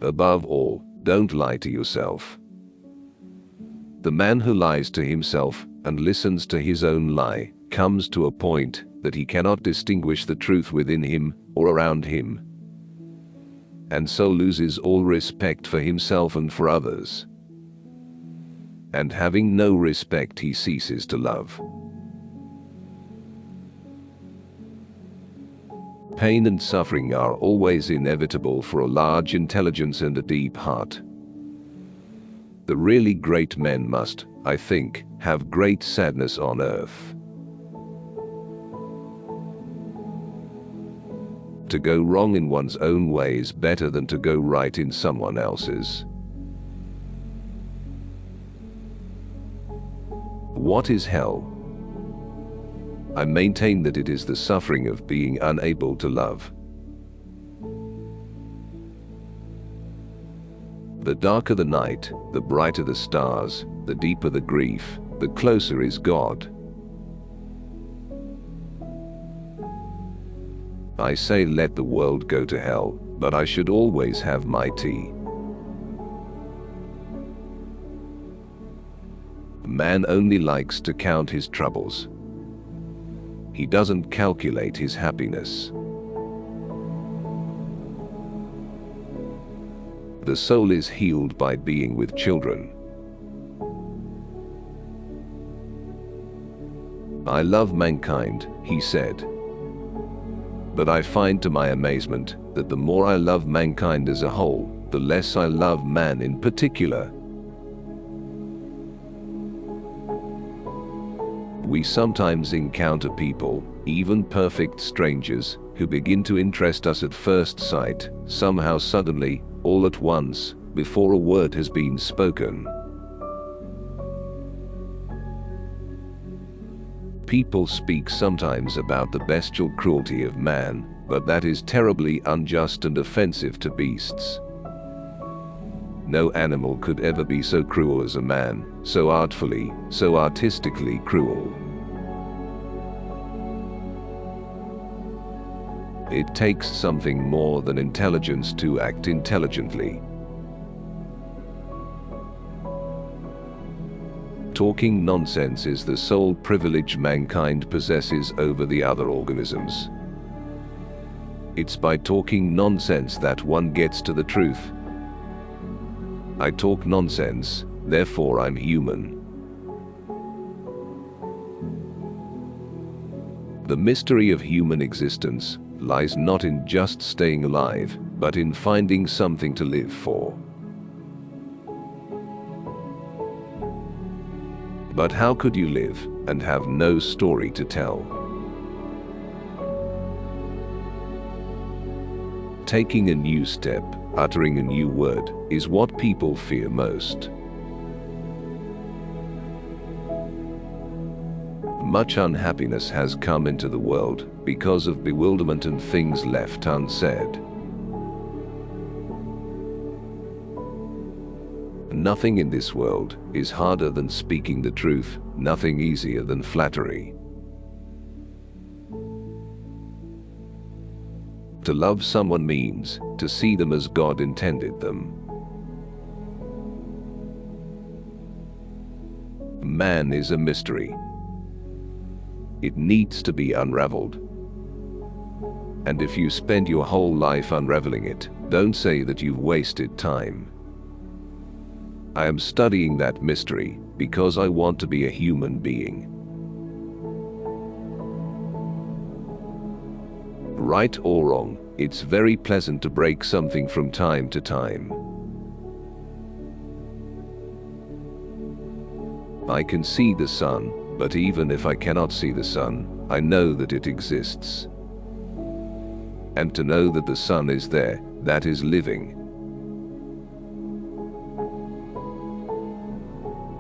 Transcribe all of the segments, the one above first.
Above all, don't lie to yourself. The man who lies to himself and listens to his own lie comes to a point that he cannot distinguish the truth within him or around him, and so loses all respect for himself and for others. And having no respect, he ceases to love. Pain and suffering are always inevitable for a large intelligence and a deep heart. The really great men must, I think, have great sadness on earth. To go wrong in one's own way is better than to go right in someone else's. What is hell? I maintain that it is the suffering of being unable to love. The darker the night, the brighter the stars, the deeper the grief, the closer is God. I say let the world go to hell, but I should always have my tea. Man only likes to count his troubles. He doesn't calculate his happiness. The soul is healed by being with children. I love mankind, he said. But I find to my amazement that the more I love mankind as a whole, the less I love man in particular. We sometimes encounter people, even perfect strangers, who begin to interest us at first sight, somehow suddenly, all at once, before a word has been spoken. People speak sometimes about the bestial cruelty of man, but that is terribly unjust and offensive to beasts. No animal could ever be so cruel as a man, so artfully, so artistically cruel. It takes something more than intelligence to act intelligently. Talking nonsense is the sole privilege mankind possesses over the other organisms. It's by talking nonsense that one gets to the truth. I talk nonsense, therefore I'm human. The mystery of human existence lies not in just staying alive, but in finding something to live for. But how could you live and have no story to tell? Taking a new step, uttering a new word, is what people fear most. Much unhappiness has come into the world because of bewilderment and things left unsaid. Nothing in this world is harder than speaking the truth, nothing easier than flattery. To love someone means to see them as God intended them. Man is a mystery. It needs to be unraveled. And if you spend your whole life unraveling it, don't say that you've wasted time. I am studying that mystery because I want to be a human being. Right or wrong, it's very pleasant to break something from time to time. I can see the sun, but even if I cannot see the sun, I know that it exists. And to know that the sun is there, that is living.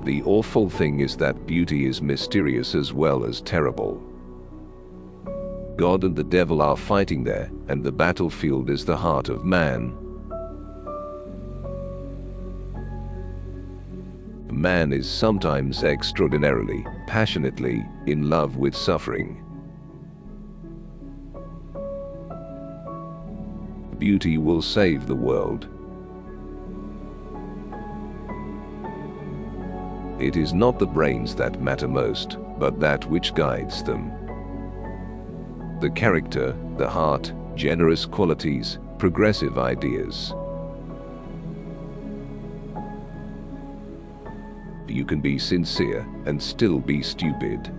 The awful thing is that beauty is mysterious as well as terrible. God and the devil are fighting there, and the battlefield is the heart of man. Man is sometimes extraordinarily, passionately, in love with suffering. Beauty will save the world. It is not the brains that matter most, but that which guides them. The character, the heart, generous qualities, progressive ideas. You can be sincere and still be stupid.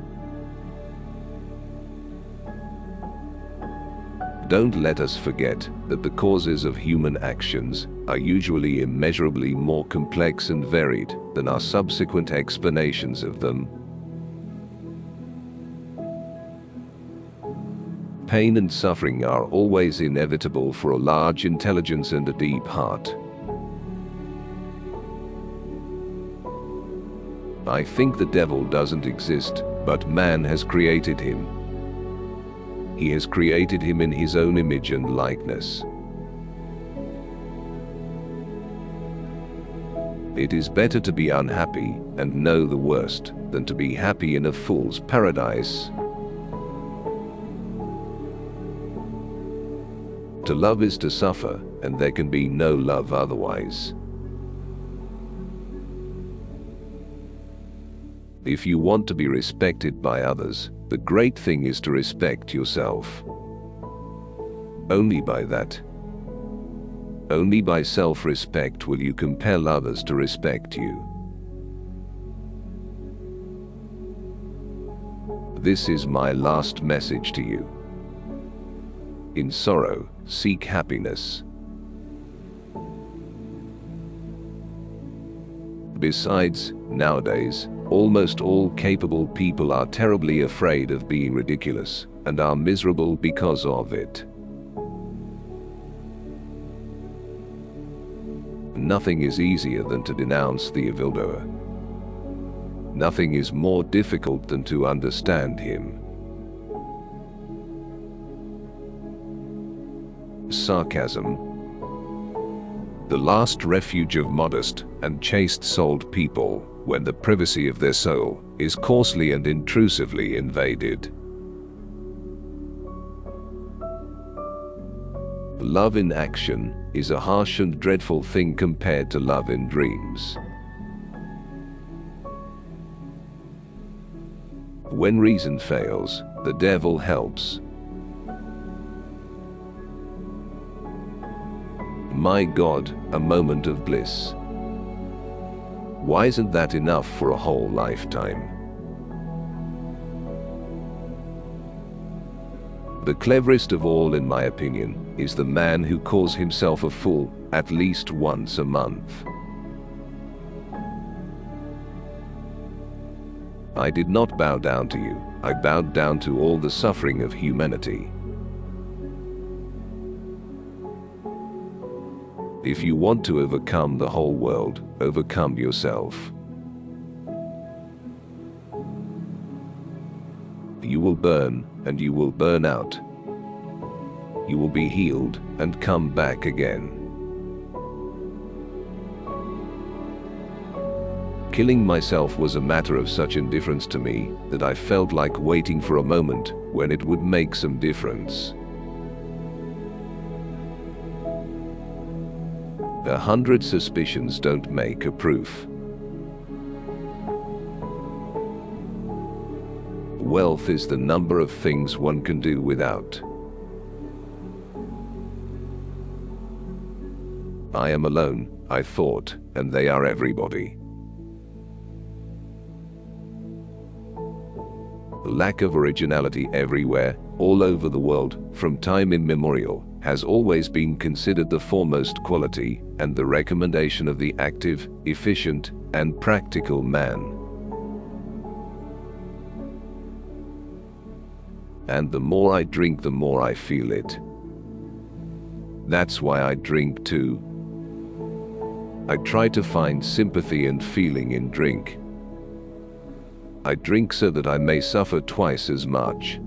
Don't let us forget that the causes of human actions are usually immeasurably more complex and varied than our subsequent explanations of them. Pain and suffering are always inevitable for a large intelligence and a deep heart. I think the devil doesn't exist, but man has created him. He has created him in his own image and likeness. It is better to be unhappy and know the worst than to be happy in a fool's paradise. To love is to suffer, and there can be no love otherwise. If you want to be respected by others, the great thing is to respect yourself. Only by that, only by self-respect will you compel others to respect you. This is my last message to you. In sorrow, seek happiness. Besides, nowadays, almost all capable people are terribly afraid of being ridiculous, and are miserable because of it. Nothing is easier than to denounce the evildoer. Nothing is more difficult than to understand him. Sarcasm. The last refuge of modest and chaste-souled people, when the privacy of their soul is coarsely and intrusively invaded. Love in action is a harsh and dreadful thing compared to love in dreams. When reason fails, the devil helps. My God, a moment of bliss. Why isn't that enough for a whole lifetime? The cleverest of all, in my opinion, is the man who calls himself a fool at least once a month. I did not bow down to you, I bowed down to all the suffering of humanity. If you want to overcome the whole world, overcome yourself. You will burn, and you will burn out. You will be healed, and come back again. Killing myself was a matter of such indifference to me that I felt like waiting for a moment when it would make some difference. 100 suspicions don't make a proof. Wealth is the number of things one can do without. I am alone, I thought, and they are everybody. The lack of originality everywhere, all over the world, from time immemorial, has always been considered the foremost quality and the recommendation of the active, efficient, and practical man. And the more I drink, the more I feel it. That's why I drink too. I try to find sympathy and feeling in drink. I drink so that I may suffer twice as much.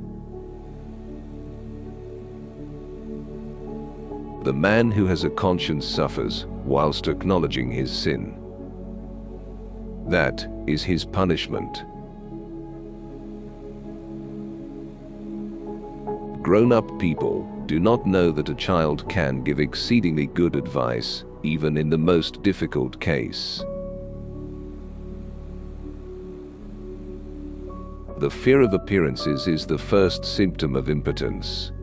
The man who has a conscience suffers whilst acknowledging his sin. That is his punishment. Grown-up people do not know that a child can give exceedingly good advice, even in the most difficult case. The fear of appearances is the first symptom of impotence.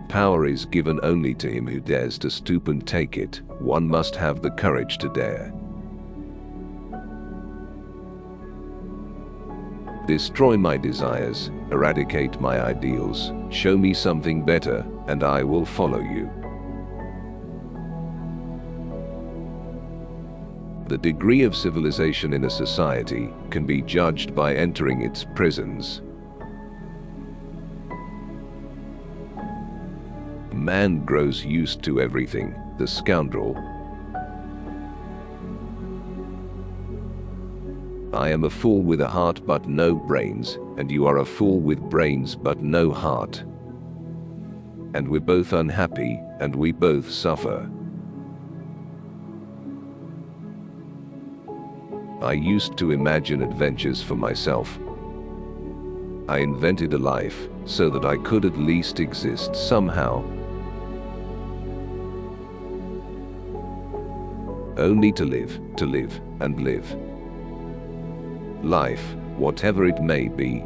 Power is given only to him who dares to stoop and take it. One must have the courage to dare. Destroy my desires, eradicate my ideals, show me something better, and I will follow you. The degree of civilization in a society can be judged by entering its prisons. Man grows used to everything, the scoundrel. I am a fool with a heart but no brains, and you are a fool with brains but no heart. And we're both unhappy, and we both suffer. I used to imagine adventures for myself. I invented a life so that I could at least exist somehow. Only to live, and live. Life, whatever it may be,